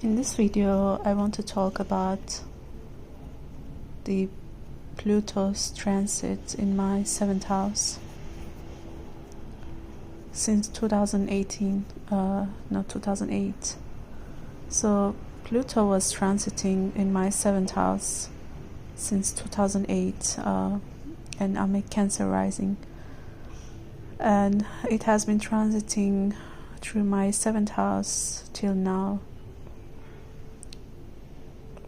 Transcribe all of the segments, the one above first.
In this video, I want to talk about the Pluto's transit in my 7th house since 2018, 2008. So Pluto was transiting in my 7th house since 2008, and I'm a Cancer rising. And it has been transiting through my 7th house till now.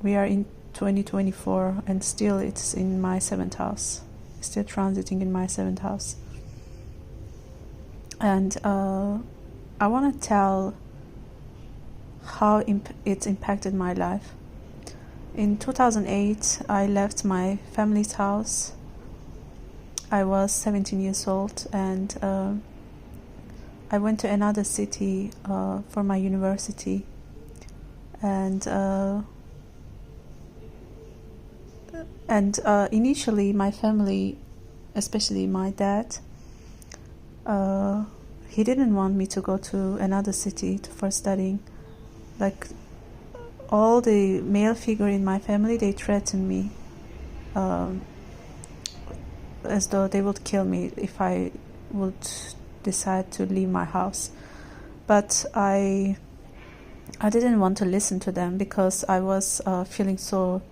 We are in 2024 and still it's in my 7th house, still transiting in my 7th house. And I want to tell how it's impacted my life. In 2008, I left my family's house. I was 17 years old, and I went to another city for my university. And initially, my family, especially my dad, he didn't want me to go to another city for studying. Like, all the male figure in my family, they threatened me, as though they would kill me if I would decide to leave my house. But I didn't want to listen to them because I was feeling so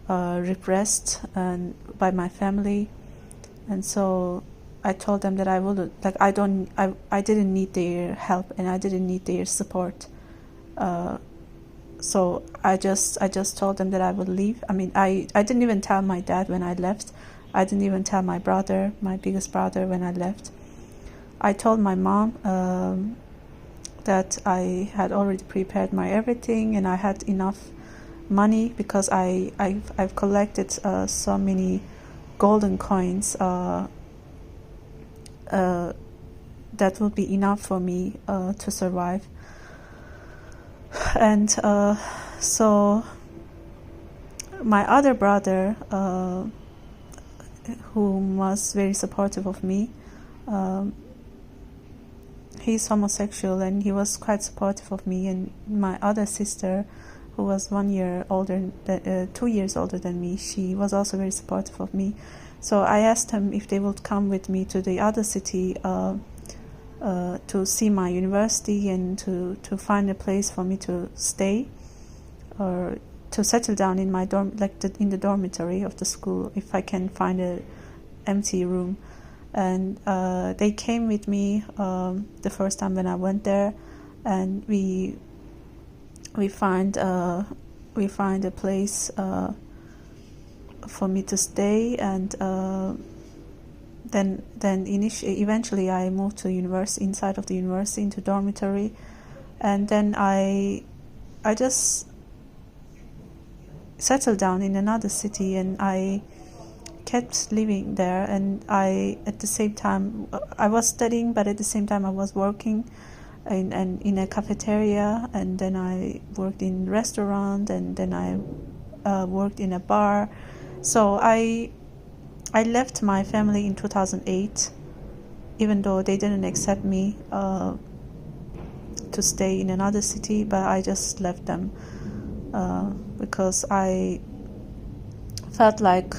repressed and by my family, and so I told them that I would, like, I didn't need their help and I didn't need their support. So I just told them that I would leave. I mean, I didn't even tell my dad when I left. I didn't even tell my brother, my biggest brother, when I left. I told my mom that I had already prepared my everything and I had enough money because I've collected so many golden coins that would be enough for me to survive. And so my other brother, who was very supportive of me, he's homosexual and he was quite supportive of me. And my other sister, who was 1 year older, 2 years older than me, she was also very supportive of me. So I asked them if they would come with me to the other city to see my university and to find a place for me to stay or to settle down in my dorm, like in the dormitory of the school, if I can find a empty room. And they came with me the first time when I went there, and we find a place for me to stay. And then eventually I moved to university, inside of the university, into dormitory. And then I just settled down in another city, and I kept living there. And at the same time I was studying, but at the same time I was working in a cafeteria, and then I worked in restaurant, and then I worked in a bar. So I left my family in 2008, even though they didn't accept me to stay in another city, but I just left them because I felt like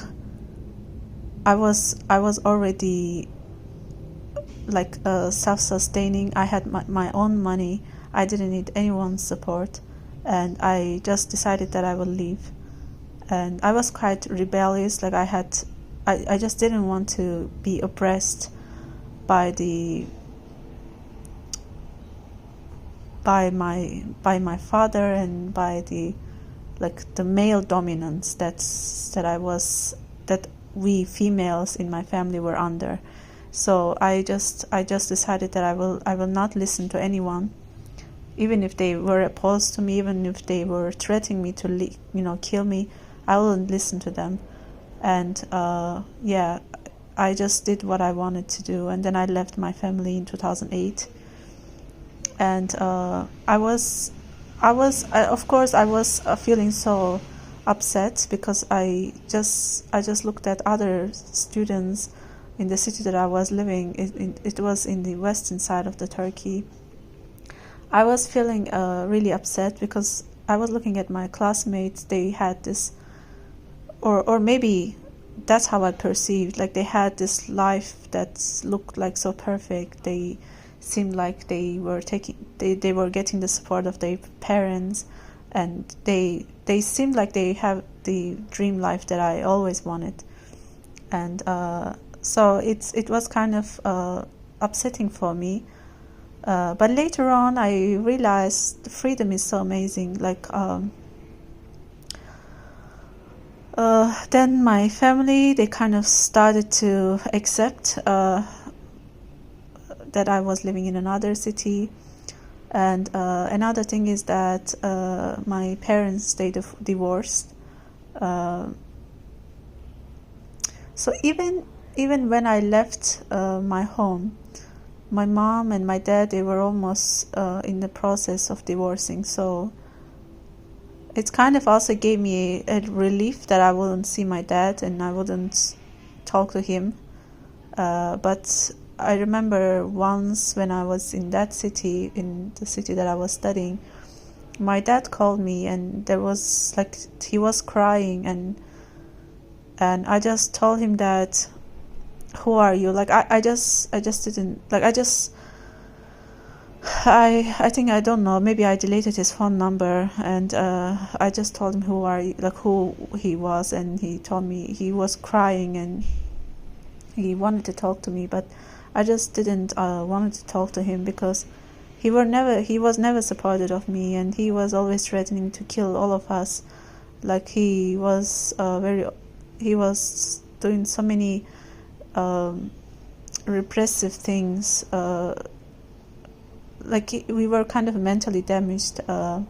I was already like self-sustaining. I had my own money. I didn't need anyone's support, and I just decided that I would leave. And I was quite rebellious. Like, I just didn't want to be oppressed by my father and by the male dominance that we females in my family were under. So I just decided that I will not listen to anyone, even if they were opposed to me, even if they were threatening me to kill me. I wouldn't listen to them. And I just did what I wanted to do. And then I left my family in 2008. And of course I was feeling so upset because I just looked at other students in the city that I was living. It was in the western side of the Turkey. I was feeling really upset because I was looking at my classmates. They had this, or maybe that's how I perceived. Like they had this life that looked like so perfect. They seemed like they were getting the support of their parents, and they seemed like they have the dream life that I always wanted. And so it was kind of upsetting for me. But later on, I realized the freedom is so amazing. Like then my family, they kind of started to accept that I was living in another city. And another thing is that my parents, they divorced. So even when I left my home, my mom and my dad, they were almost in the process of divorcing. So it kind of also gave me a relief that I wouldn't see my dad and I wouldn't talk to him. But I remember once when I was in that city, in the city that I was studying, my dad called me, and there was like, he was crying, and I just told him that, who are you? Like I just didn't, like I think, I don't know, maybe I deleted his phone number, and I just told him who are you, like who he was, and he told me he was crying and he wanted to talk to me, but I just didn't wanted to talk to him because he was never supportive of me, and he was always threatening to kill all of us. Like he was doing so many repressive things. Like we were kind of mentally damaged. Like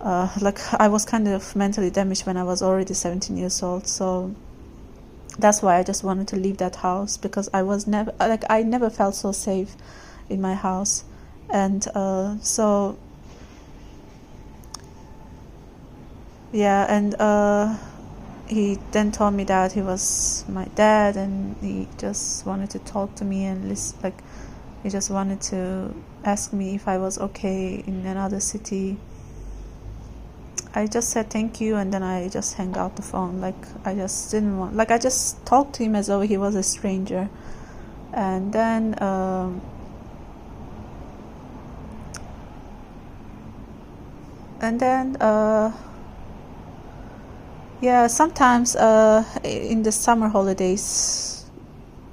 I was kind of mentally damaged when I was already 17 years old. So that's why I just wanted to leave that house, because I never felt so safe in my house. And so yeah, and he then told me that he was my dad, and he just wanted to talk to me and listen, like he just wanted to ask me if I was okay in another city. I just said thank you, and then I just hung out the phone. Like I just didn't want, like I just talked to him as though he was a stranger. And then yeah, sometimes in the summer holidays,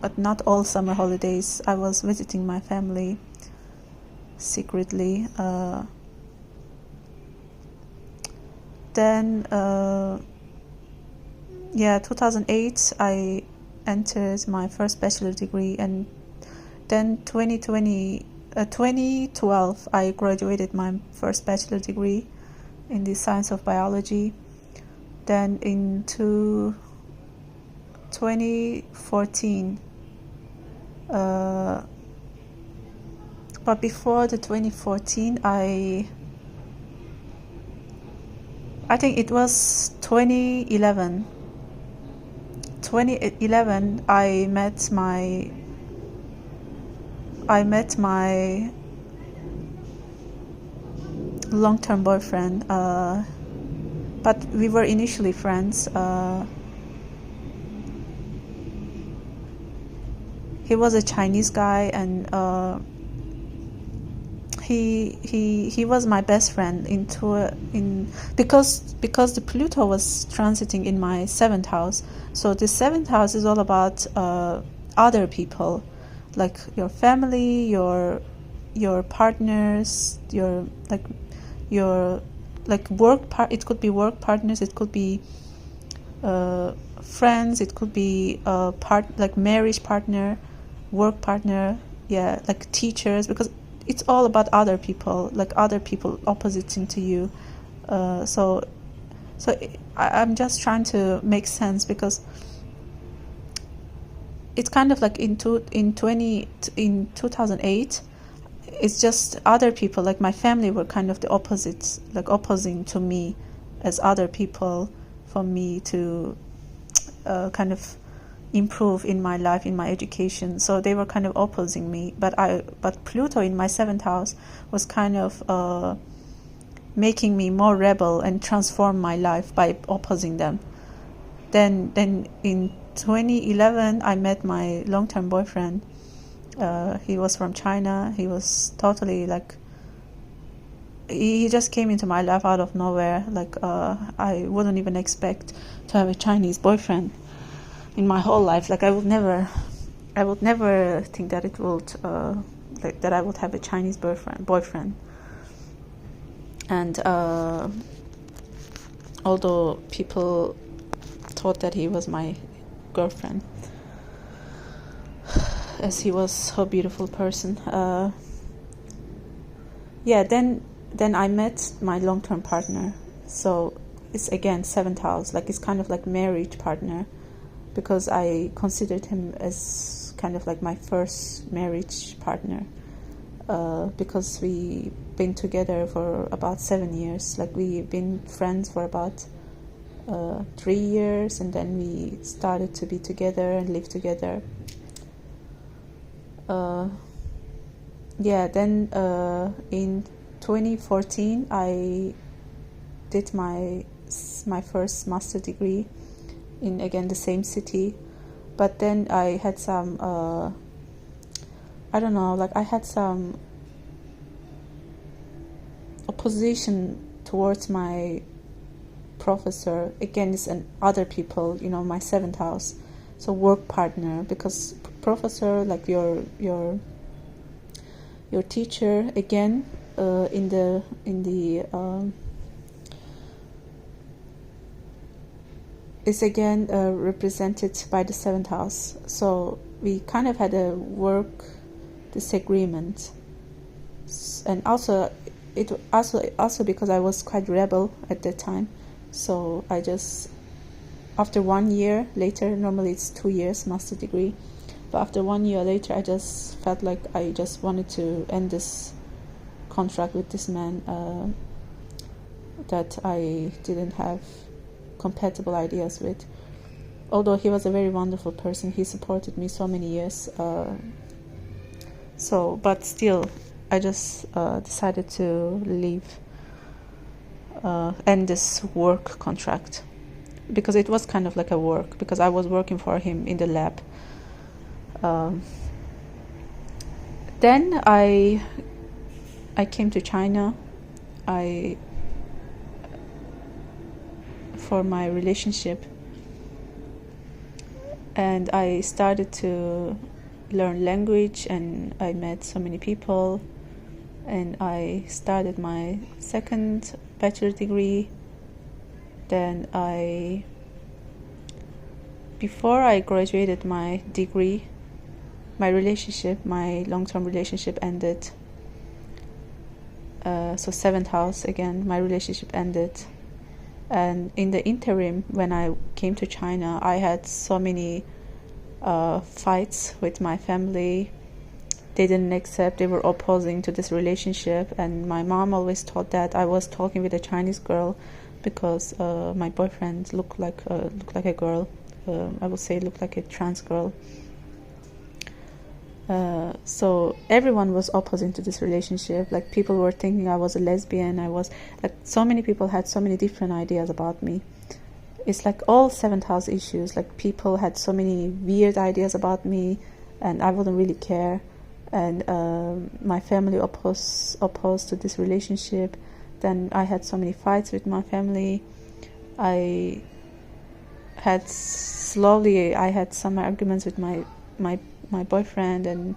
but not all summer holidays, I was visiting my family secretly. Then 2008 I entered my first bachelor degree, and then 2012 I graduated my first bachelor degree in the science of biology. Then in 2014, but before the 2014, I think it was 2011. 2011, I met my long-term boyfriend. But we were initially friends. He was a Chinese guy, and he was my best friend because the Pluto was transiting in my 7th house. So the 7th house is all about other people, like your family, your partners, your it could be work partners, it could be friends, it could be like marriage partner, work partner, yeah, like teachers, because it's all about other people, like other people oppositing to you. So I'm just trying to make sense, because it's kind of like in 2008, it's just other people, like my family were kind of the opposites, like opposing to me as other people, for me to kind of improve in my life, in my education. So they were kind of opposing me, but Pluto in my 7th house was kind of making me more rebel and transform my life by opposing them. Then in 2011, I met my long-term boyfriend. He was from China. He was totally like, he just came into my life out of nowhere. Like I wouldn't even expect to have a Chinese boyfriend in my whole life. Like I would never think that it would like that I would have a Chinese boyfriend. And although people thought that he was my girlfriend, as he was so beautiful person. Then I met my long-term partner. So it's again 7th house, like it's kind of like marriage partner, because I considered him as kind of like my first marriage partner, because we been together for about 7 years. Like we've been friends for about 3 years, and then we started to be together and live together. Then in 2014 I did my first master degree in, again, the same city. But then I had some I had some opposition towards my professor against other people, my 7th house, so work partner, because professor, like your teacher, again, is again represented by the 7th house. So we kind of had a work disagreement, and also because I was quite rebel at that time. So I just, after 1 year later, normally it's 2 years master degree, but after 1 year later, I just felt like I just wanted to end this contract with this man that I didn't have compatible ideas with. Although he was a very wonderful person, he supported me so many years. But still, I just decided to leave, end this work contract, because it was kind of like a work, because I was working for him in the lab. Then I came to China for my relationship, and I started to learn language, and I met so many people, and I started my 2nd bachelor degree. Then before I graduated my degree, my long-term relationship ended. So 7th house again, my relationship ended. And in the interim, when I came to China, I had so many fights with my family. They didn't accept, they were opposing to this relationship, and my mom always thought that I was talking with a Chinese girl, because my boyfriend looked like a girl. I would say looked like a trans girl. So everyone was opposing to this relationship. Like people were thinking I was a lesbian. So many people had so many different ideas about me. It's like all 7th house issues. Like people had so many weird ideas about me, and I wouldn't really care. And my family opposed to this relationship. Then I had so many fights with my family. I had some arguments with my boyfriend and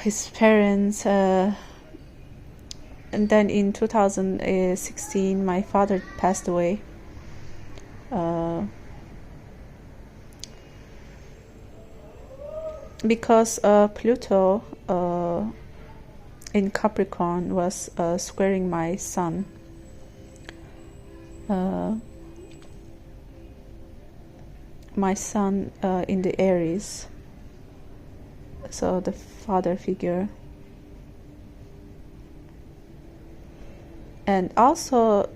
his parents. And then in 2016, my father passed away. Because Pluto in Capricorn was squaring my sun. My son in the Aries, so the father figure. And also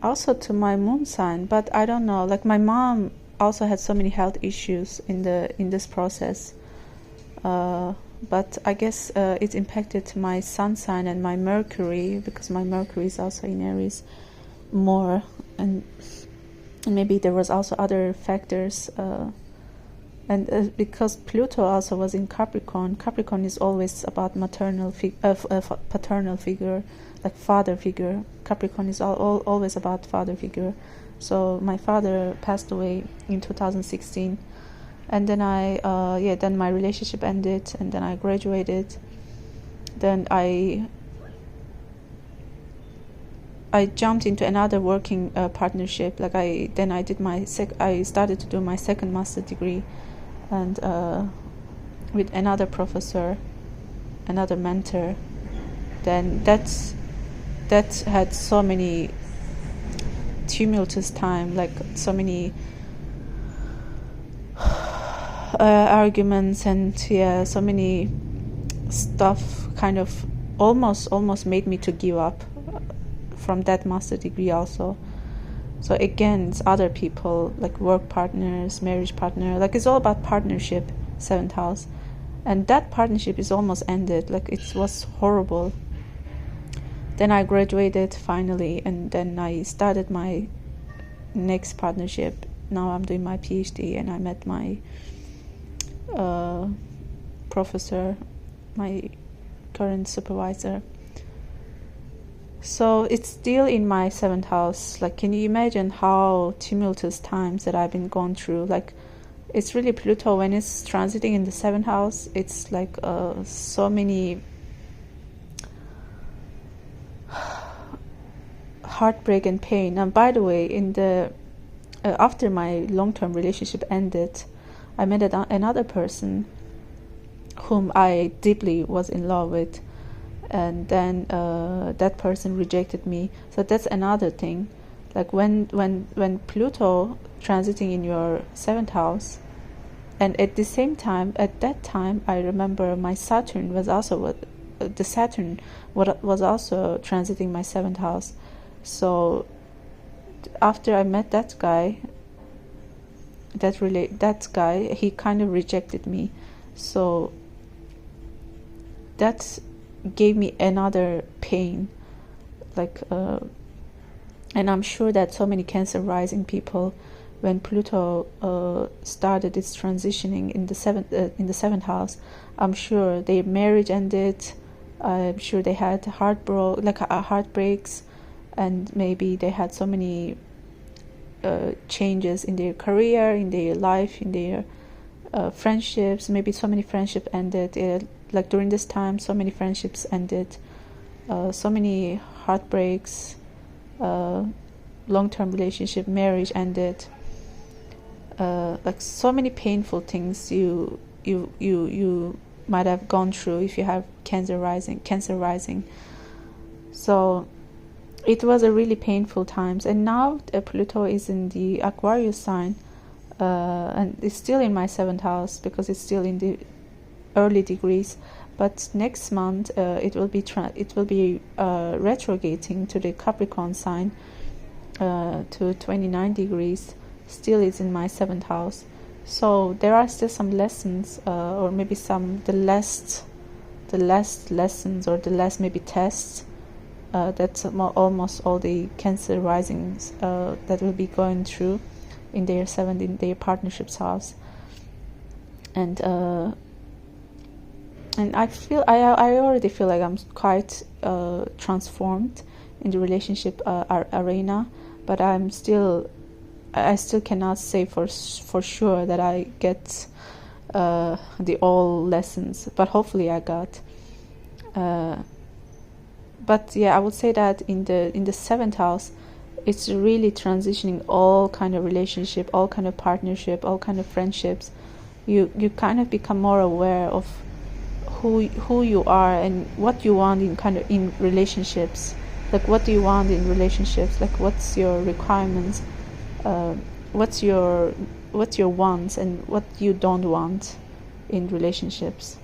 to my moon sign, but I don't know, like my mom also had so many health issues in this process. but I guess it impacted my sun sign and my Mercury, because my Mercury is also in Aries more, and maybe there was also other factors, and because Pluto also was in Capricorn. Capricorn is always about paternal figure, like father figure. Capricorn is always about father figure. So my father passed away in 2016, and then then my relationship ended, and then I graduated. Then I jumped into another working partnership. Like I started to do my second master degree, and with another professor, another mentor. Then that had so many tumultuous time, like so many arguments, and so many stuff kind of almost made me to give up from that master degree also. So again, it's other people, like work partners, marriage partner, like it's all about partnership, 7th house. And that partnership is almost ended, like it was horrible. Then I graduated finally, and then I started my next partnership. Now I'm doing my PhD, and I met my professor, my current supervisor. So it's still in my 7th house. Like, can you imagine how tumultuous times that I've been going through? Like, it's really Pluto when it's transiting in the 7th house. It's like so many heartbreak and pain. And by the way, in the after my long-term relationship ended, I met another person whom I deeply was in love with, and then that person rejected me. So that's another thing. Like when Pluto transiting in your 7th house, and at the same time, at that time, I remember my Saturn was also was also transiting my 7th house. So after I met that guy, he kind of rejected me. So that gave me another pain, like and I'm sure that so many Cancer rising people, when Pluto started its transitioning in the 7th house, I'm sure their marriage ended. I'm sure they had heartbreaks, and maybe they had so many changes in their career, in their life, in their friendships. Maybe so many friendships ended. Like during this time, so many friendships ended, so many heartbreaks, long-term relationship, marriage ended. Like so many painful things you might have gone through if you have Cancer rising. So it was a really painful times. And now Pluto is in the Aquarius sign, and it's still in my 7th house because it's still in the early degrees. But next month it will be retrograding to the Capricorn sign, to 29 degrees. Still is in my 7th house. So there are still some lessons, or maybe the last lessons, or the last maybe tests, that almost all the Cancer risings that will be going through in their partnerships house. And I already feel like I'm quite transformed in the relationship arena, but I still cannot say for sure that I get the all lessons, but hopefully I got. But yeah, I would say that in the 7th house, it's really transitioning all kind of relationship, all kind of partnership, all kind of friendships. You kind of become more aware of who you are and what you want in relationships. Like, what do you want in relationships? Like, what's your requirements? What's your wants and what you don't want in relationships?